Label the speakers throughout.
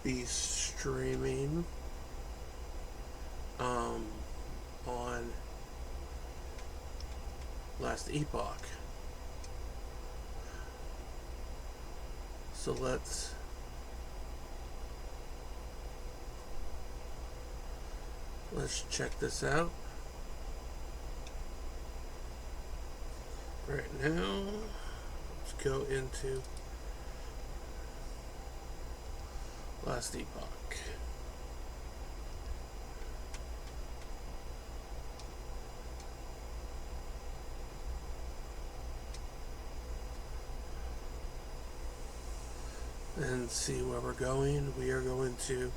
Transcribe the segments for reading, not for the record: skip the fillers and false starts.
Speaker 1: be streaming on last epoch. So let's check this out. Right now, let's go into last epoch. And see where we're going. We are going to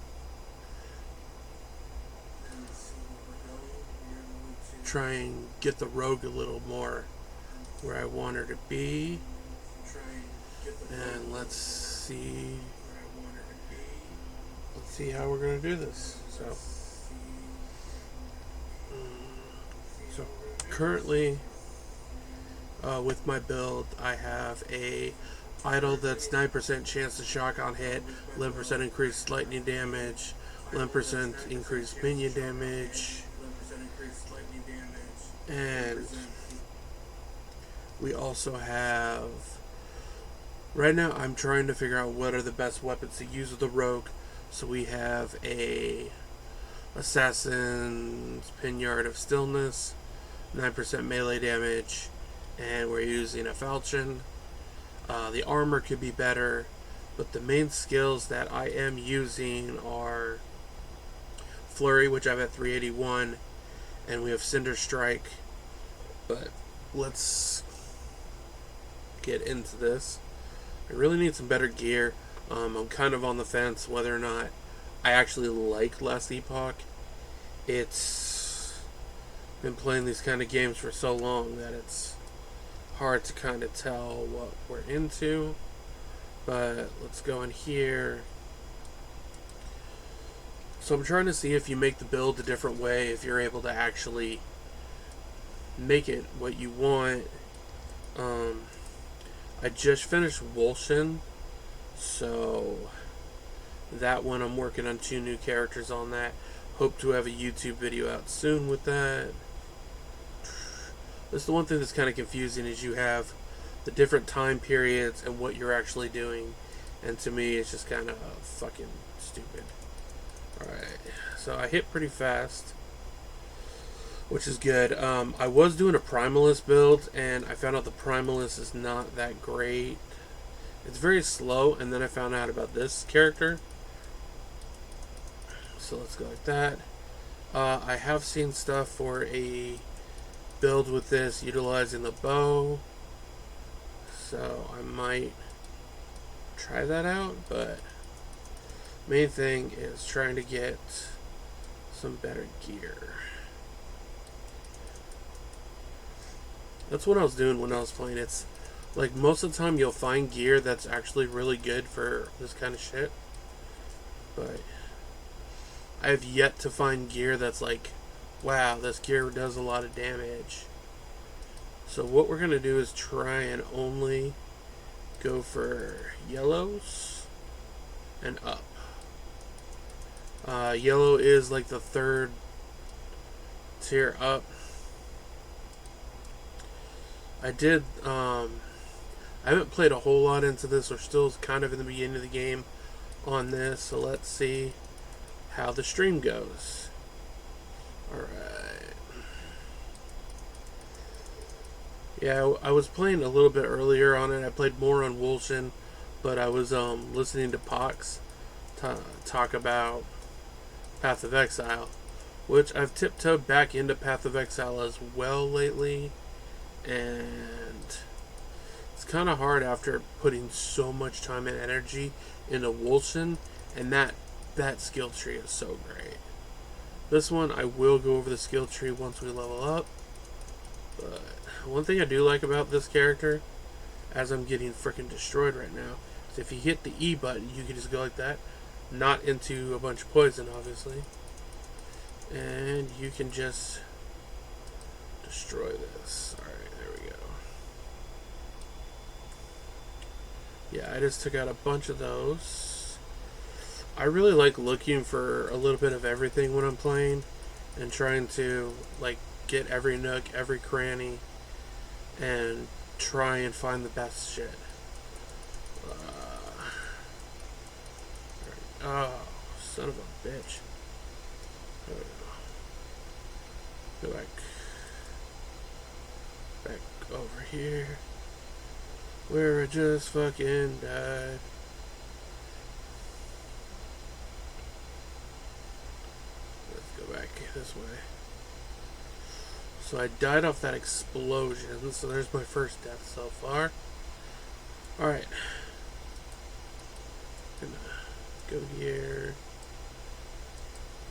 Speaker 1: try and get the rogue a little more where I want her to be. And let's see how we're going to do this. So currently with my build, I have a idol that's 9% chance to shock on hit, 11% increased lightning damage, 11% increased minion damage, and we also have, right now I'm trying to figure out what are the best weapons to use with the rogue. So we have a assassin's piniard of stillness, 9% melee damage, and we're using a falchion. The armor could be better, but the main skills that I am using are Flurry, which I've at 381, and we have Cinder Strike. But let's get into this. I really need some better gear. I'm kind of on the fence whether or not I actually like Last Epoch. It's been playing these kind of games for so long that it's hard to kind of tell what we're into. But let's go in here. So I'm trying to see if you make the build a different way, if you're able to actually make it what you want. I just finished Wolshin, so that one I'm working on 2 new characters on that. Hope to have a YouTube video out soon with that. That's the one thing that's kind of confusing, is you have the different time periods and what you're actually doing, and to me it's just kind of fucking stupid. Alright, so I hit pretty fast, which is good. I was doing a Primalist build, and I found out the Primalist is not that great. It's very slow, and then I found out about this character. So let's go like that. I have seen stuff for a build with this utilizing the bow, so I might try that out, but main thing is trying to get some better gear. That's what I was doing when I was playing. It's like most of the time you'll find gear that's actually really good for this kind of shit, but I have yet to find gear that's like, wow, this gear does a lot of damage. So what we're going to do is try and only go for yellows and up. Yellow is like the 3rd tier up. I haven't played a whole lot into this. We're still kind of in the beginning of the game on this, so let's see how the stream goes. Alright. Yeah, I was playing a little bit earlier on it. I played more on Wolshin, but I was listening to Pox talk about Path of Exile, which I've tiptoed back into Path of Exile as well lately, and it's kind of hard after putting so much time and energy into Wolshin, and that skill tree is so great. This one, I will go over the skill tree once we level up, but one thing I do like about this character, as I'm getting freaking destroyed right now, is if you hit the E button, you can just go like that, not into a bunch of poison, obviously, and you can just destroy this. Alright, there we go. Yeah, I just took out a bunch of those. I really like looking for a little bit of everything when I'm playing and trying to like get every nook, every cranny, and try and find the best shit. Oh, son of a bitch. Go back. Back over here. Where I just fucking died. Let's go back this way. So I died off that explosion, so there's my first death so far. Alright. Gonna go here.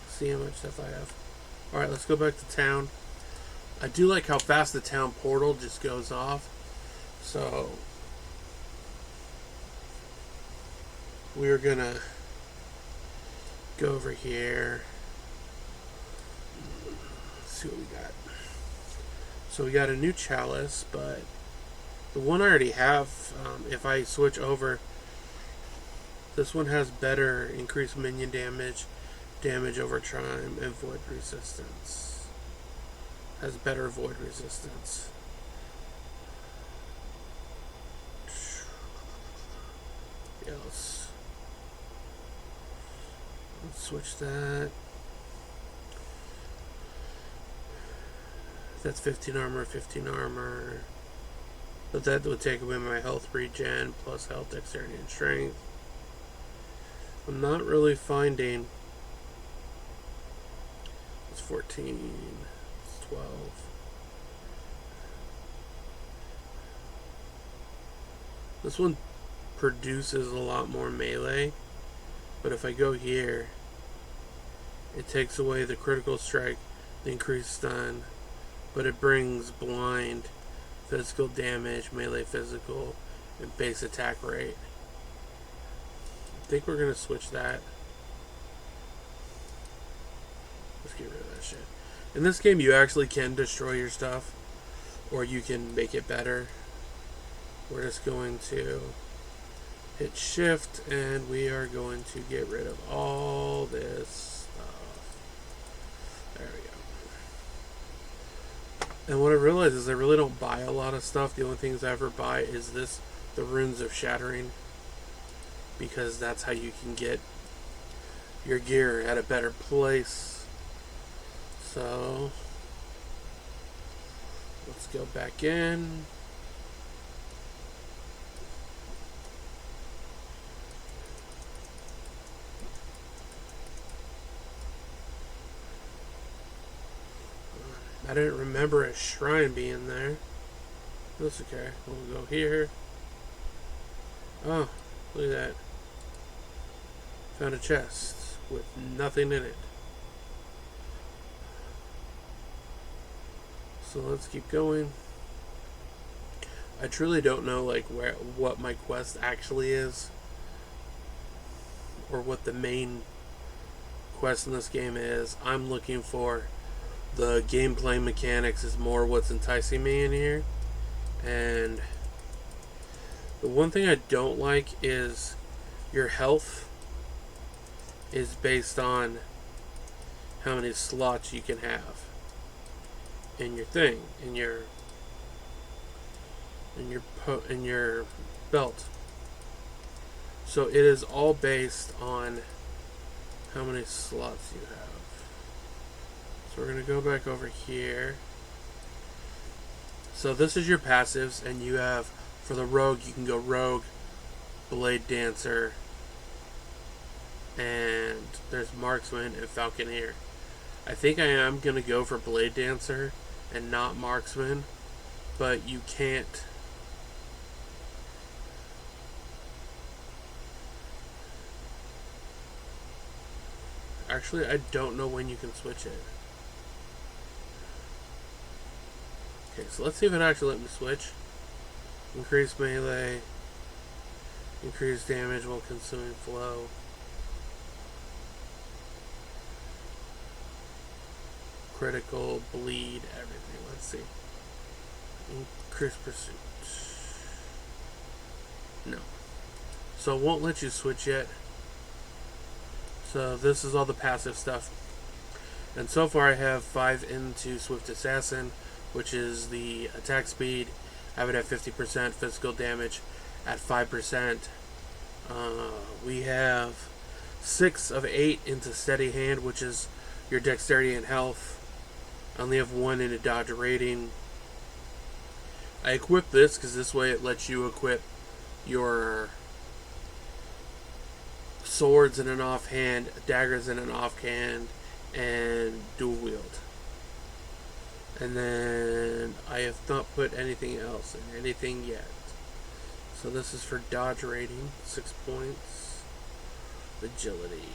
Speaker 1: See how much stuff I have. Alright, let's go back to town. I do like how fast the town portal just goes off. So we're gonna go over here. Let's see what we got. So we got a new chalice, but the one I already have, if I switch over, this one has better increased minion damage, damage over time, and void resistance. Has better void resistance. Yeah, let's switch that. That's 15 armor, 15 armor. But that would take away my health regen, plus health, dexterity, and strength. I'm not really finding. It's 14. It's 12. This one produces a lot more melee. But if I go here, it takes away the critical strike, the increased stun. But it brings blind, physical damage, melee physical, and base attack rate. I think we're going to switch that. Let's get rid of that shit. In this game, you actually can destroy your stuff, or you can make it better. We're just going to hit shift, and we are going to get rid of all this stuff. There we go. And what I realize is I really don't buy a lot of stuff. The only things I ever buy is this, the Runes of Shattering, because that's how you can get your gear at a better place. So let's go back in. I didn't remember a shrine being there. That's okay. We'll go here. Oh, look at that. Found a chest with nothing in it. So let's keep going. I truly don't know like what my quest actually is, or what the main quest in this game is. I'm looking for the gameplay mechanics is more what's enticing me in here. And the one thing I don't like is your health is based on how many slots you can have in your thing, in your belt. So it is all based on how many slots you have. So we're going to go back over here. So this is your passives, and you have, for the rogue, you can go rogue, blade dancer, and there's marksman and falconeer. I think I am going to go for blade dancer and not marksman, but you can't. Actually, I don't know when you can switch it. Okay, so let's see if it actually let me switch. Increase melee. Increase damage while consuming flow. Critical, bleed, everything. Let's see. Increase pursuit. No. So it won't let you switch yet. So this is all the passive stuff. And so far I have 5 into Swift Assassin, which is the attack speed. I have it at 50%, physical damage at 5%. We have 6 of 8 into Steady Hand, which is your dexterity and health. I only have 1 into dodge rating. I equip this because this way it lets you equip your swords in an offhand, daggers in an offhand, and dual wield. And then I have not put anything else in anything yet. So this is for dodge rating, 6 points. Agility.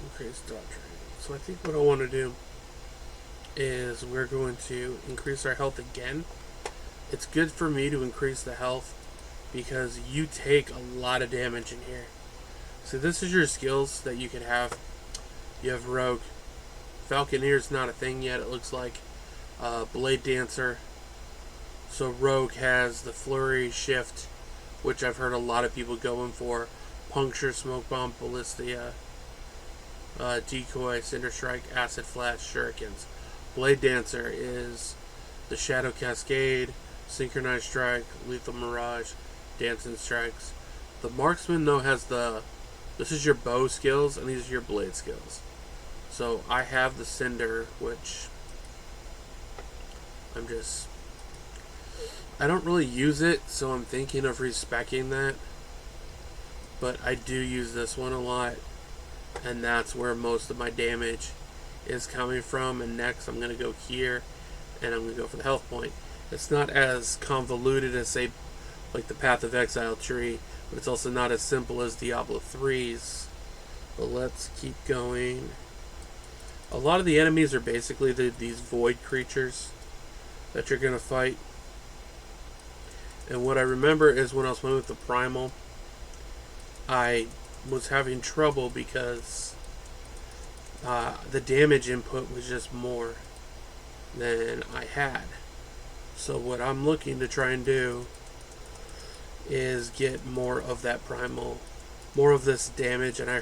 Speaker 1: Increase dodge rating. So I think what I want to do is we're going to increase our health again. It's good for me to increase the health because you take a lot of damage in here. So this is your skills that you can have. You have Rogue. Falconeer's not a thing yet, it looks like. Blade Dancer. So Rogue has the Flurry, Shift, which I've heard a lot of people going for. Puncture, Smoke Bomb, Ballistia, Decoy, Cinder Strike, Acid Flash, Shurikens. Blade Dancer is the Shadow Cascade, Synchronized Strike, Lethal Mirage, Dancing Strikes. The Marksman, though, has this is your bow skills, and these are your blade skills. So I have the Cinder, which I don't really use it, so I'm thinking of respeccing that. But I do use this one a lot, and that's where most of my damage is coming from. And next I'm going to go here, and I'm going to go for the health point. It's not as convoluted as, say, like the Path of Exile tree, but it's also not as simple as Diablo 3's. But let's keep going. A lot of the enemies are basically these void creatures that you're going to fight. And what I remember is when I was playing with the Primal, I was having trouble because the damage input was just more than I had. So what I'm looking to try and do is get more of that Primal, more of this damage. And I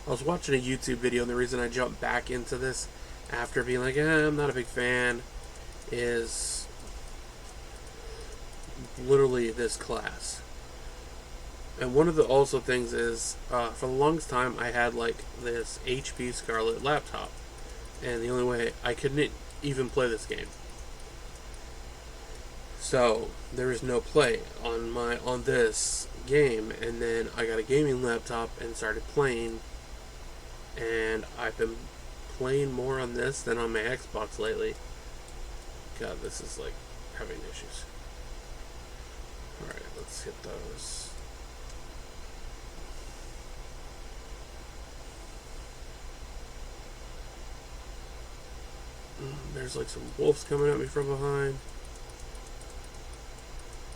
Speaker 1: was watching a YouTube video, and the reason I jumped back into this after being like, I'm not a big fan, is literally this class. And one of the also things is, for the longest time, I had like this HP Scarlet laptop, and the only way I couldn't even play this game. So there is no play on this game, and then I got a gaming laptop and started playing, and I've been playing more on this than on my Xbox lately. God, this is like having issues. Alright, let's hit those. There's like some wolves coming at me from behind.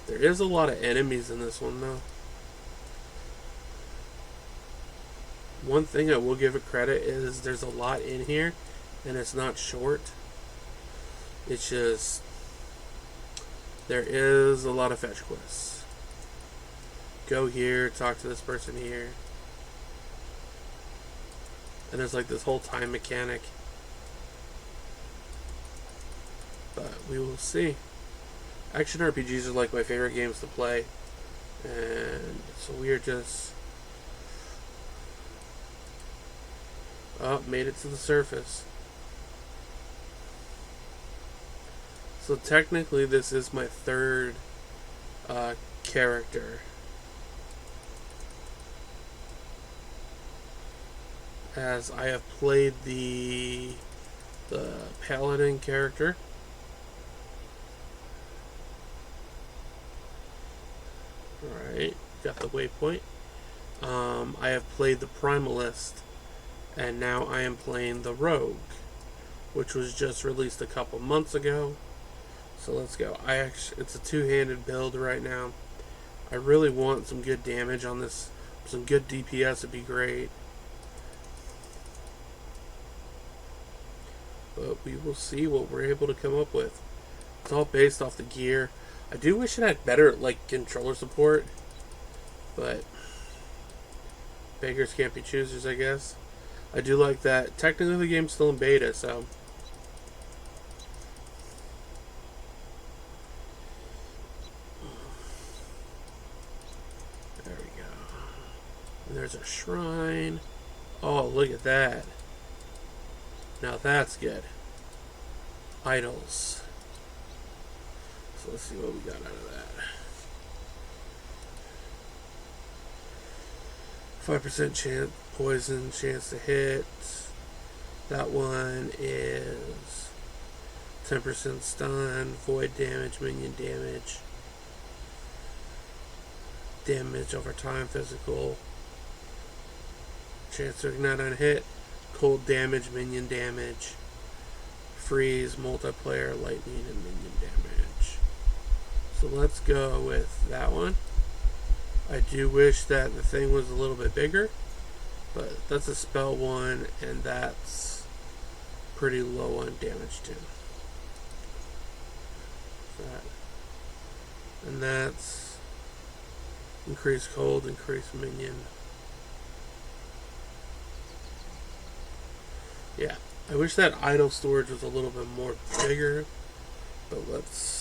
Speaker 1: There is a lot of enemies in this one, though. One thing I will give it credit is there's a lot in here, and it's not short. It's just there is a lot of fetch quests. Go here, talk to this person here. And there's like this whole time mechanic. But we will see. Action RPGs are like my favorite games to play. And so we are just... Oh, made it to the surface. So technically this is my third character. As I have played the Paladin character. Alright, got the waypoint. I have played the Primalist, and now I am playing the Rogue, which was just released a couple months ago. So let's go. It's a two-handed build right now. I really want some good damage on this. Some good DPS would be great. But we will see what we're able to come up with. It's all based off the gear. I do wish it had better, like, controller support. But beggars can't be choosers, I guess. I do like that. Technically, the game's still in beta, so. There we go. And there's a shrine. Oh, look at that. Now that's good. Idols. So let's see what we got out of that. 5% chance, poison chance to hit. That one is 10% stun, void damage, minion damage. Damage over time, physical. Chance to ignite on hit. Cold damage, minion damage. Freeze, multiplayer, lightning, and minion damage. So let's go with that one. I do wish that the thing was a little bit bigger, but that's a spell one, and that's pretty low on damage too. And that's increase cold, increase minion. Yeah, I wish that idle storage was a little bit more bigger, but let's.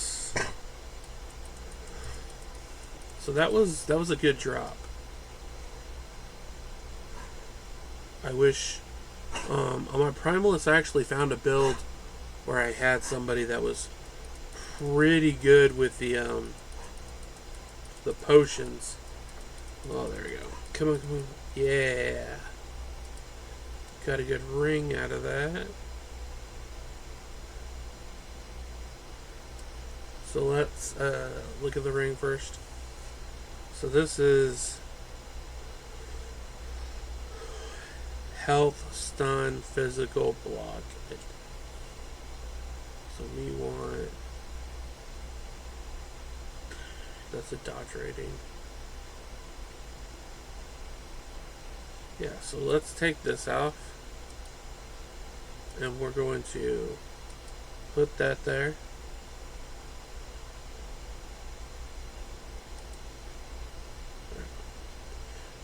Speaker 1: So that was a good drop. I wish on my Primalist I actually found a build where I had somebody that was pretty good with the potions. Oh, there we go. Come on, come on. Yeah. Got a good ring out of that. So let's look at the ring first. So this is health, stun, physical, block. So we want, that's a dodge rating. Yeah, so let's take this off. And we're going to put that there.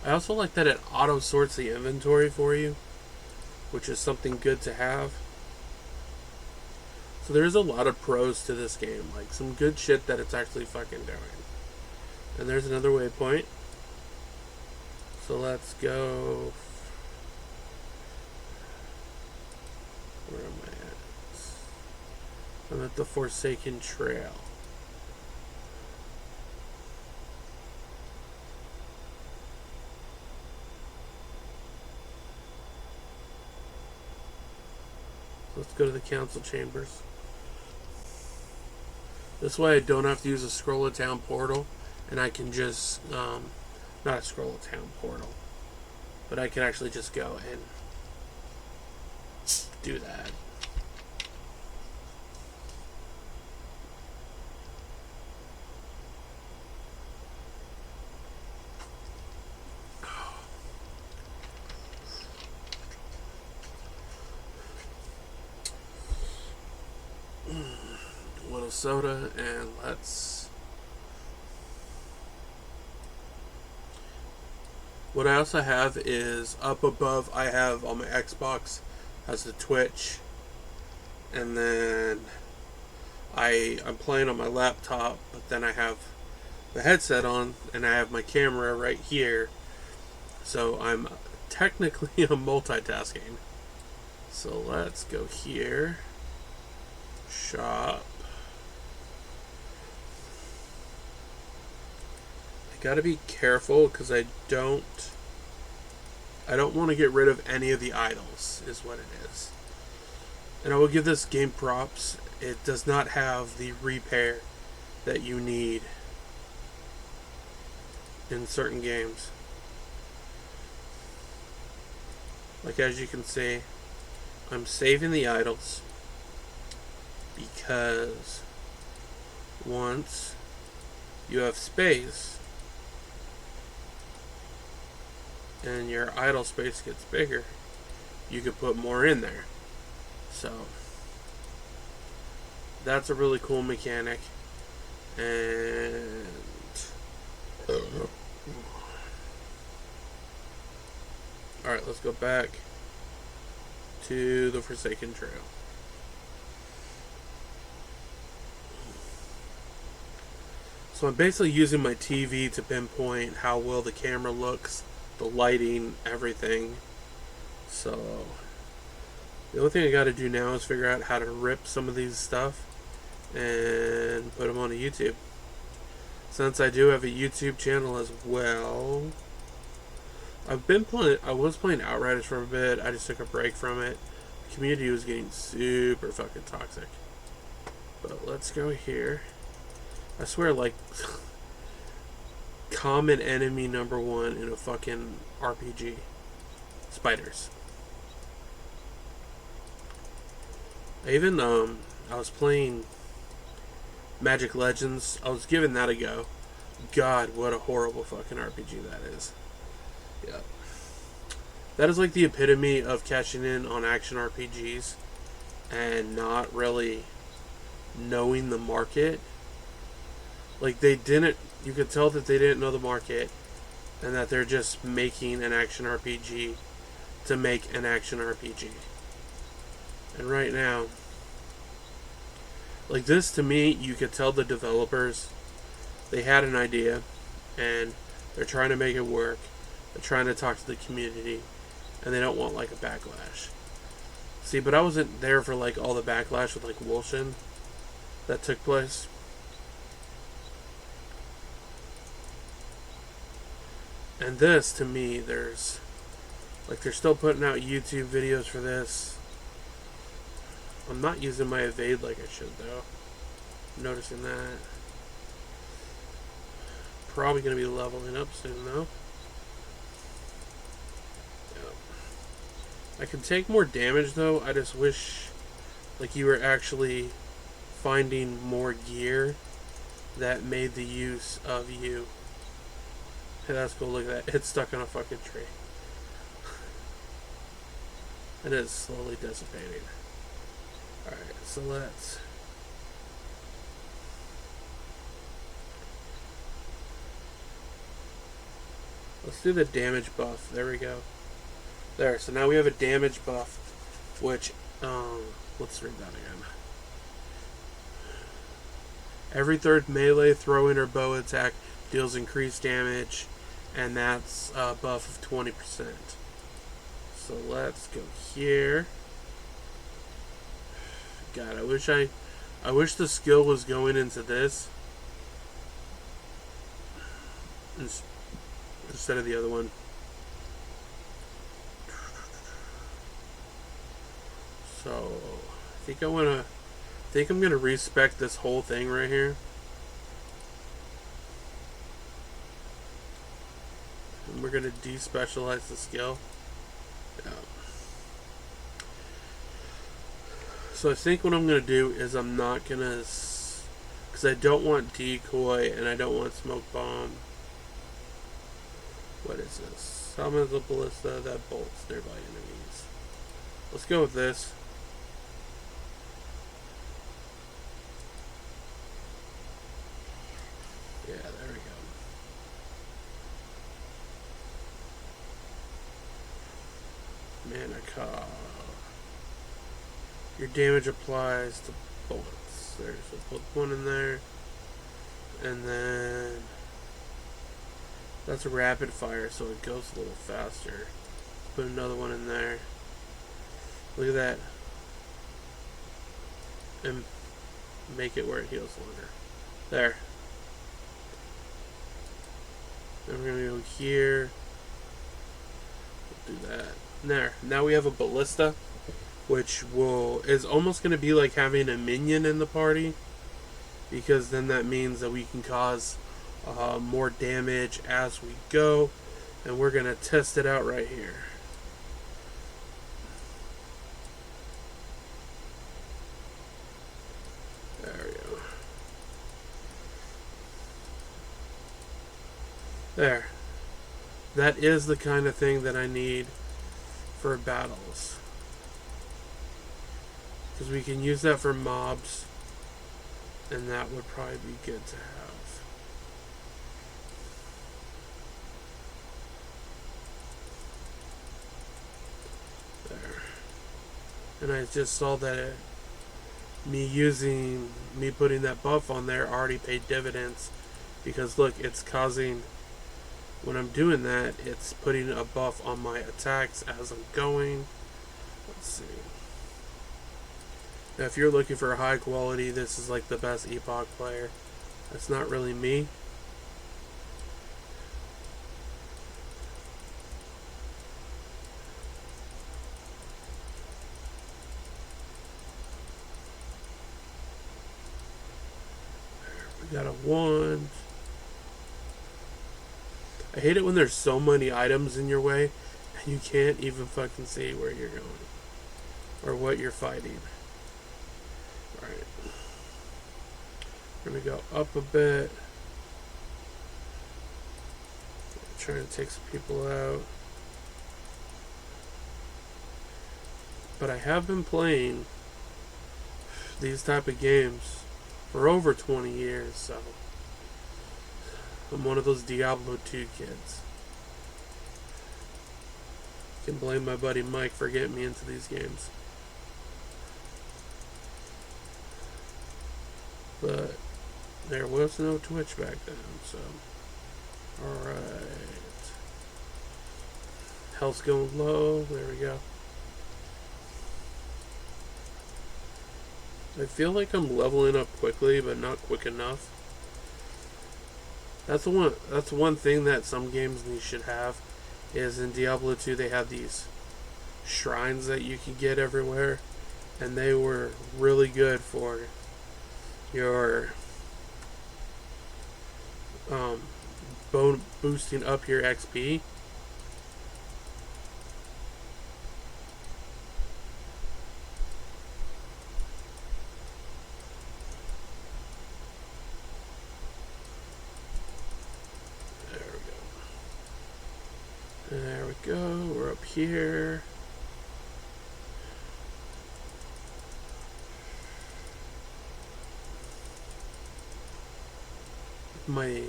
Speaker 1: I also like that it auto sorts the inventory for you, which is something good to have. So there's a lot of pros to this game, like some good shit that it's actually fucking doing. And there's another waypoint. So let's go. Where am I at? I'm at the Forsaken Trail. Let's go to the council chambers. This way I don't have to use a scroll of town portal, and I can just, not a scroll of town portal, but I can actually just go and do that. A little soda, and let's. What I also have is up above, I have on my Xbox has the Twitch, and then I'm playing on my laptop, but then I have the headset on and I have my camera right here, so I'm technically multitasking. So let's go here, shop. I gotta be careful because I don't want to get rid of any of the idols, is what it is. And I will give this game props. It does not have the repair that you need in certain games. Like, as you can see, I'm saving the idols because once you have space and your idle space gets bigger, you can put more in there. So that's a really cool mechanic. And Alright, let's go back to the Forsaken Trail. So I'm basically using my TV to pinpoint how well the camera looks, the lighting, everything. So the only thing I got to do now is figure out how to rip some of these stuff and put them on YouTube. Since I do have a YouTube channel as well, I was playing Outriders for a bit. I just took a break from it. The community was getting super fucking toxic. But let's go here. I swear, like, common enemy number one in a fucking RPG. Spiders. I was playing Magic Legends. I was giving that a go. God, what a horrible fucking RPG that is. Yeah. That is like the epitome of cashing in on action RPGs and not really knowing the market. Like, you could tell that they didn't know the market and that they're just making an action RPG to make an action RPG. And right now, like this, to me, you could tell the developers, they had an idea and they're trying to make it work. They're trying to talk to the community and they don't want like a backlash. See, but I wasn't there for like all the backlash with like Wolshin that took place. And this, to me, they're still putting out YouTube videos for this. I'm not using my evade like I should, though. I'm noticing that. Probably going to be leveling up soon, though. Yep. I can take more damage, though. I just wish, like, you were actually finding more gear that made the use of you. Hey, that's cool. Look at that. It's stuck on a fucking tree. And it's slowly dissipating. Alright, so let's do the damage buff. There we go. There, so now we have a damage buff, which, let's read that again. Every third melee, throw-in, or bow attack deals increased damage, and that's a buff of 20%. So let's go here. God, I wish the skill was going into this instead of the other one. So I think I'm gonna respec this whole thing right here. And we're gonna despecialize the skill. Yeah. So I think what I'm going to do is I'm not going to, because I don't want decoy and I don't want smoke bomb. What is this? Summons a ballista that bolts nearby enemies. Let's go with this. Yeah, there we go. Mana cost. Your damage applies to bullets. There's a put one in there. And then that's a rapid fire, so it goes a little faster. Put another one in there. Look at that. And make it where it heals longer. There. Then we're gonna go here. We'll do that. There. Now we have a ballista, which is almost going to be like having a minion in the party, because then that means that we can cause more damage as we go, and we're going to test it out right here. There we go. There. That is the kind of thing that I need for battles. Because we can use that for mobs, and that would probably be good to have. And I just saw that me putting that buff on there already paid dividends. Because look, it's causing, when I'm doing that, it's putting a buff on my attacks as I'm going. Let's see. Now, if you're looking for a high quality, this is like the best epoch player. That's not really me. We got a wand. I hate it when there's so many items in your way and you can't even fucking see where you're going or what you're fighting. Alright. We're gonna go up a bit. Trying to take some people out. But I have been playing these type of games for over 20 years, so I'm one of those Diablo 2 kids. I can blame my buddy Mike for getting me into these games. But there was no Twitch back then, so alright. Health's going low, there we go. I feel like I'm leveling up quickly, but not quick enough. That's one thing that some games should have, is in Diablo 2 they have these shrines that you can get everywhere, and they were really good for your boosting up your XP. There we go, we're up here. My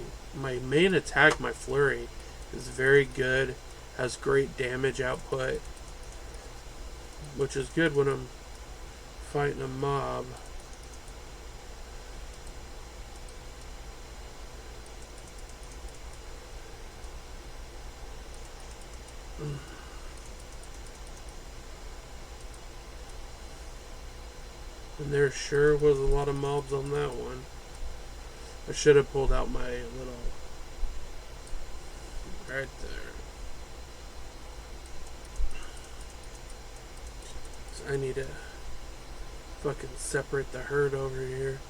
Speaker 1: main attack, my flurry, is very good, has great damage output, which is good when I'm fighting a mob. And there sure was a lot of mobs on that one. I should have pulled out my little... right there. So I need to fucking separate the herd over here.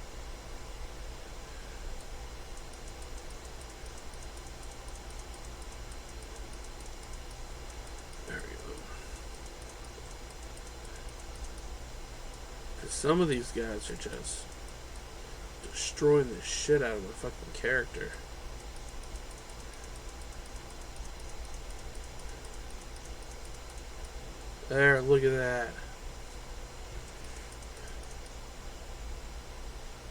Speaker 1: There we go. Because some of these guys are just destroying the shit out of my fucking character. There, look at that.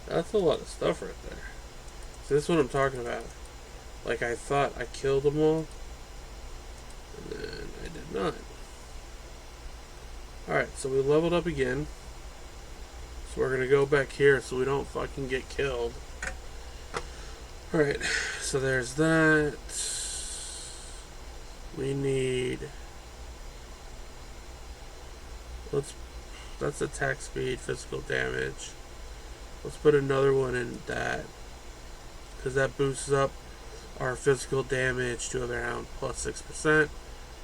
Speaker 1: That's a lot of stuff right there. So this is what I'm talking about. Like, I thought I killed them all, and then I did not. Alright, so we leveled up again. So we're gonna go back here so we don't fucking get killed. Alright, so there's that. We need... that's attack speed, physical damage. Let's put another one in that, because that boosts up our physical damage to around plus 6%.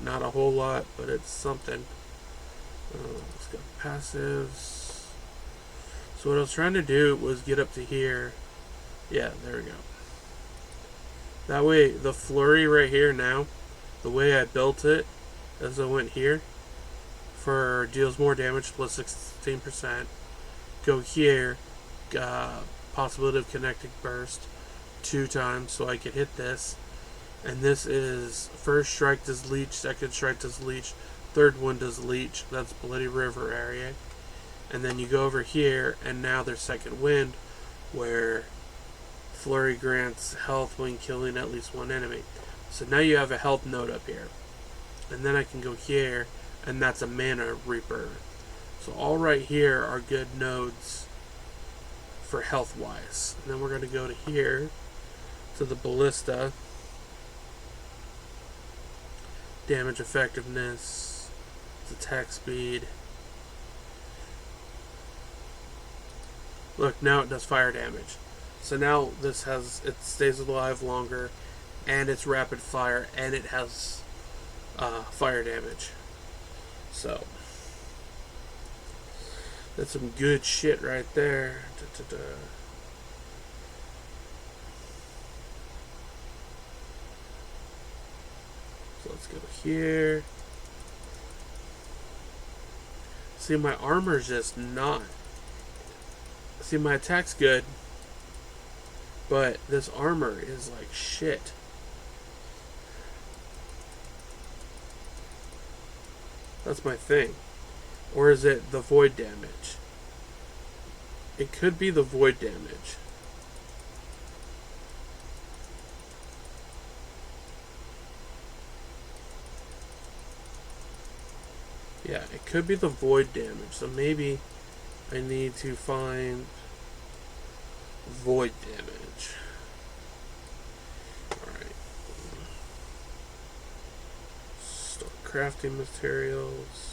Speaker 1: Not a whole lot, but it's something. Let's go passives. So what I was trying to do was get up to here. Yeah, there we go. That way, the flurry right here now, the way I built it, as I went here, for deals more damage plus 16%. Go here, possibility of connecting burst 2 times, so I could hit this. And this is first strike does leech, second strike does leech, third one does leech. That's Bloody River area. And then you go over here, and now there's second wind, where flurry grants health when killing at least one enemy. So now you have a health node up here. And then I can go here, and that's a mana reaper. So all right here are good nodes for health wise. And then we're going to go to here to the ballista, damage effectiveness, attack speed. Look, now it does fire damage. So now this it stays alive longer, and it's rapid fire, and it has fire damage. So that's some good shit right there. So let's go here. See, my armor's just not. See, my attack's good, but this armor is like shit. That's my thing. Or is it the void damage? It could be the void damage. Yeah, it could be the void damage. So maybe I need to find void damage. Alright. Start crafting materials.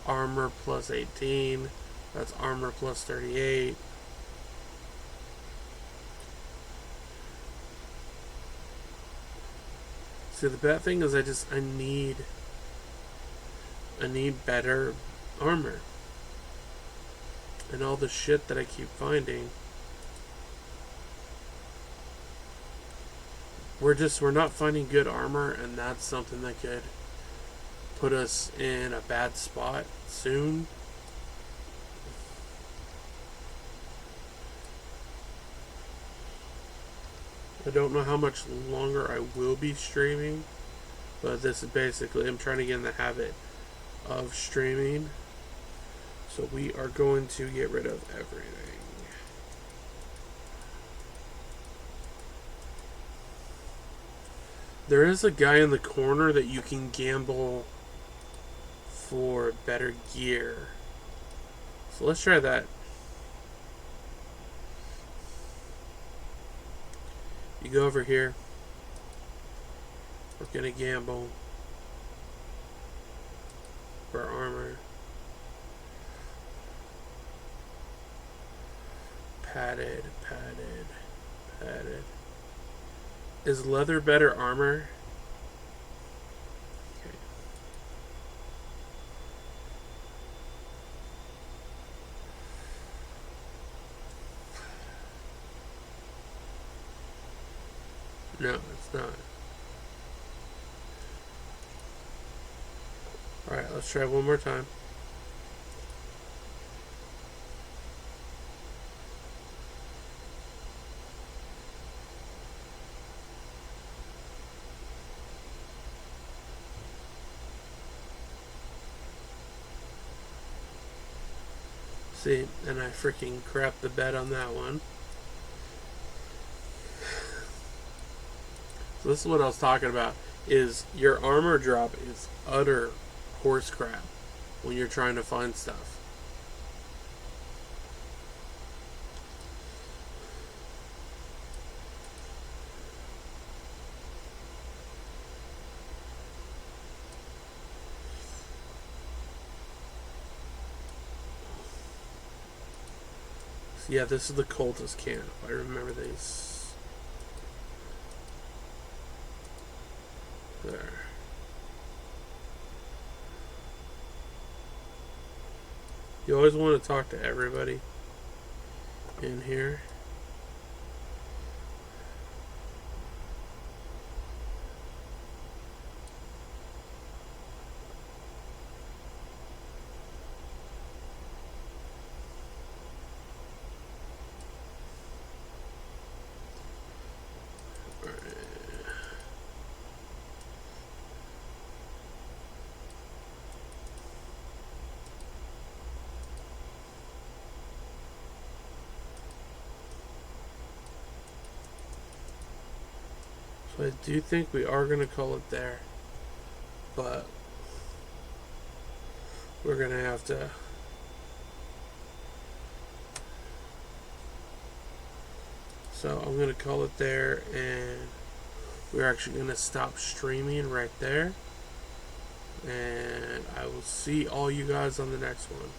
Speaker 1: Armor plus 18. That's armor plus 38. See, the bad thing is I need better armor. And all the shit that I keep finding, we're not finding good armor, and that's something that could put us in a bad spot soon. I don't know how much longer I will be streaming, but this is basically, I'm trying to get in the habit of streaming. So we are going to get rid of everything. There is a guy in the corner that you can gamble for better gear. So let's try that. You go over here. We're gonna gamble for armor. Padded. Is leather better armor? Okay. No, it's not. Alright, let's try one more time. See, and I freaking crapped the bed on that one. So this is what I was talking about, is your armor drop is utter horse crap when you're trying to find stuff. So yeah, this is the cultist camp. I remember these. There. You always want to talk to everybody in here. So I do think we are going to call it there. but we're gonna have to. So I'm gonna call it there, and we're actually gonna stop streaming right there. And I will see all you guys on the next one.